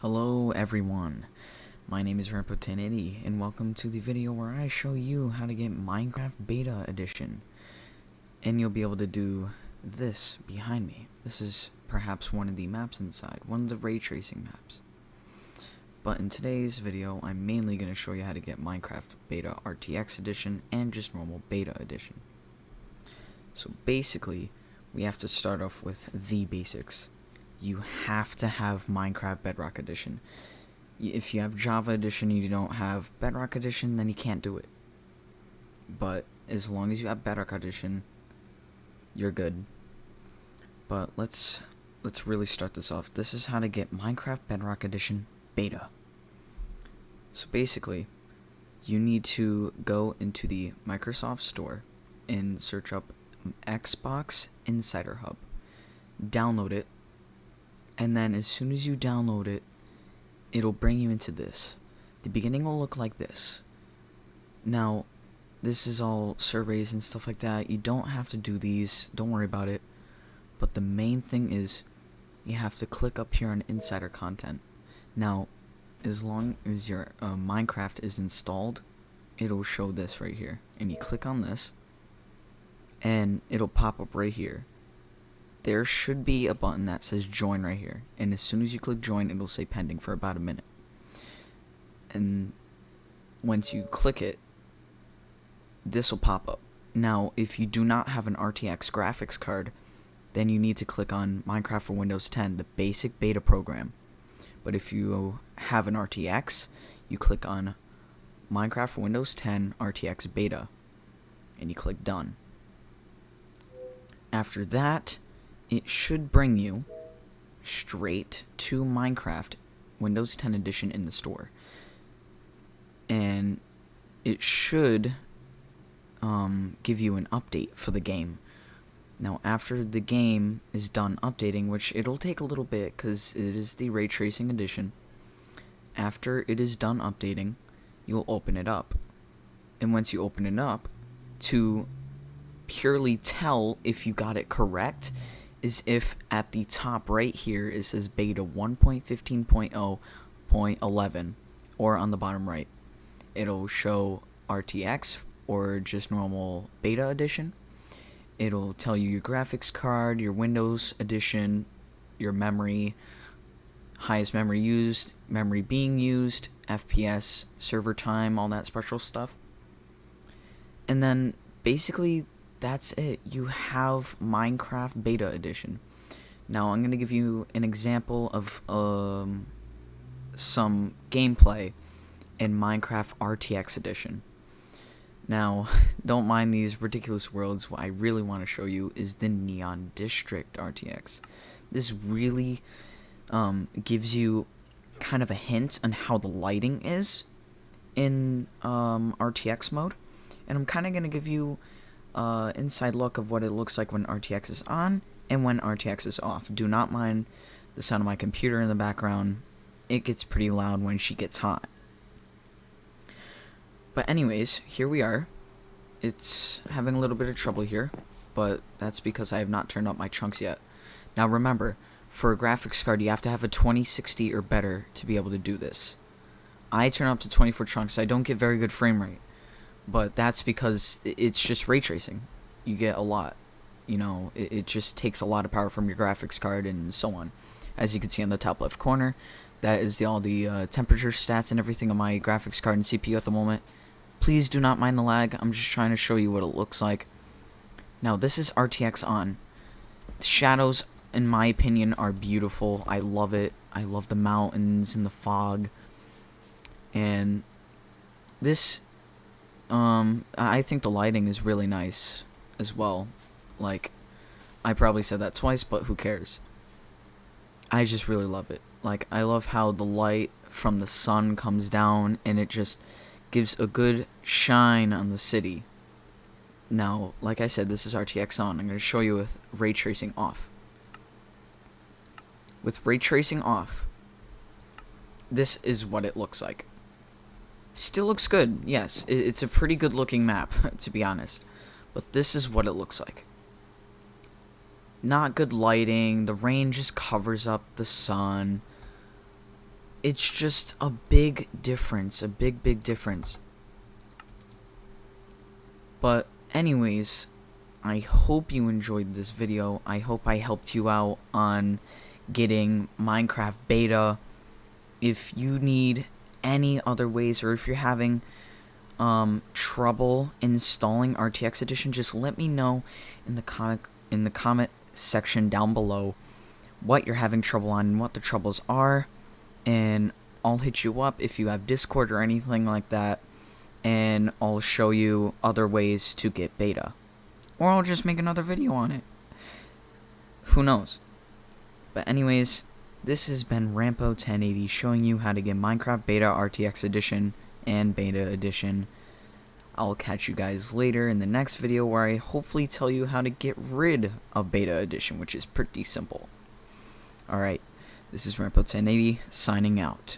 Hello everyone, my name is Rampo1080 and welcome to the video where I show you how to get Minecraft Beta Edition. And you'll be able to do this behind me. This is perhaps one of the maps inside, one of the ray tracing maps. But in today's video, I'm mainly going to show you how to get Minecraft Beta RTX Edition and just normal Beta Edition. So basically, we have to start off with the basics. You have to have Minecraft Bedrock Edition. If you have Java Edition and you don't have Bedrock Edition, then you can't do it. But as long as you have Bedrock Edition, you're good. But let's really start this off. This is how to get Minecraft Bedrock Edition Beta. So basically, you need to go into the Microsoft Store and search up Xbox Insider Hub. Download it. And then as soon as you download it, it'll bring you into this. The beginning will look like this. Now, this is all surveys and stuff like that. You don't have to do these. Don't worry about it. But the main thing is, you have to click up here on Insider Content. Now, as long as your Minecraft is installed, it'll show this right here. And you click on this, and it'll pop up right here. There should be a button that says join right here, and as soon as you click join, it'll say pending for about a minute. And once you click it, this will pop up. Now, if you do not have an RTX graphics card, then you need to click on Minecraft for Windows 10, the basic beta program. But if you have an RTX, you click on Minecraft for Windows 10 RTX beta, and you click done. After that, it should bring you straight to Minecraft Windows 10 Edition in the store. And it should give you an update for the game. Now, after the game is done updating, which it'll take a little bit because it is the Ray Tracing Edition, after it is done updating, you'll open it up. And once you open it up, to purely tell if you got it correct, is if at the top right here it says beta 1.15.0.11, or on the bottom right it'll show RTX or just normal beta edition. It'll tell you your graphics card, your Windows edition, your memory, highest memory used, memory being used, FPS, server time, all that special stuff. And then basically that's it. You have Minecraft Beta Edition. Now I'm going to give you an example of some gameplay in Minecraft RTX Edition. Now, don't mind these ridiculous worlds. What I really want to show you is the Neon District RTX. This really gives you kind of a hint on how the lighting is in RTX mode. And I'm kind of going to give you inside look of what it looks like when RTX is on and when RTX is off. Do not mind the sound of my computer in the background. It gets pretty loud when she gets hot. But anyways, here we are. It's having a little bit of trouble here, but that's because I have not turned up my chunks yet. Now remember, for a graphics card, you have to have a 2060 or better to be able to do this. I turn up to 24 chunks. I don't get very good frame rate. But that's because it's just ray tracing. You get a lot. You know, it just takes a lot of power from your graphics card and so on. As you can see on the top left corner, that is all the temperature stats and everything on my graphics card and CPU at the moment. Please do not mind the lag. I'm just trying to show you what it looks like. Now, this is RTX on. The shadows, in my opinion, are beautiful. I love it. I love the mountains and the fog. And this... I think the lighting is really nice as well. Like, I probably said that twice, but who cares? I just really love it. Like, I love how the light from the sun comes down and it just gives a good shine on the city. Now, like I said, this is RTX on. I'm going to show you with ray tracing off. With ray tracing off, this is what it looks like. Still looks good, yes. It's a pretty good looking map, to be honest. But this is what it looks like. not good lighting. The rain just covers up the sun. it's just a big difference, a big difference. But anyways, I hope you enjoyed this video. I hope I helped you out on getting Minecraft beta. If you need any other ways, or if you're having trouble installing RTX Edition, just let me know in the comment section down below what you're having trouble on and what the troubles are, and I'll hit you up if you have Discord or anything like that, and I'll show you other ways to get beta, or I'll just make another video on it. Who knows? But anyways, this has been Rampo1080 showing you how to get Minecraft Beta RTX Edition and Beta Edition. I'll catch you guys later in the next video where I hopefully tell you how to get rid of Beta Edition, which is pretty simple. Alright, this is Rampo1080 signing out.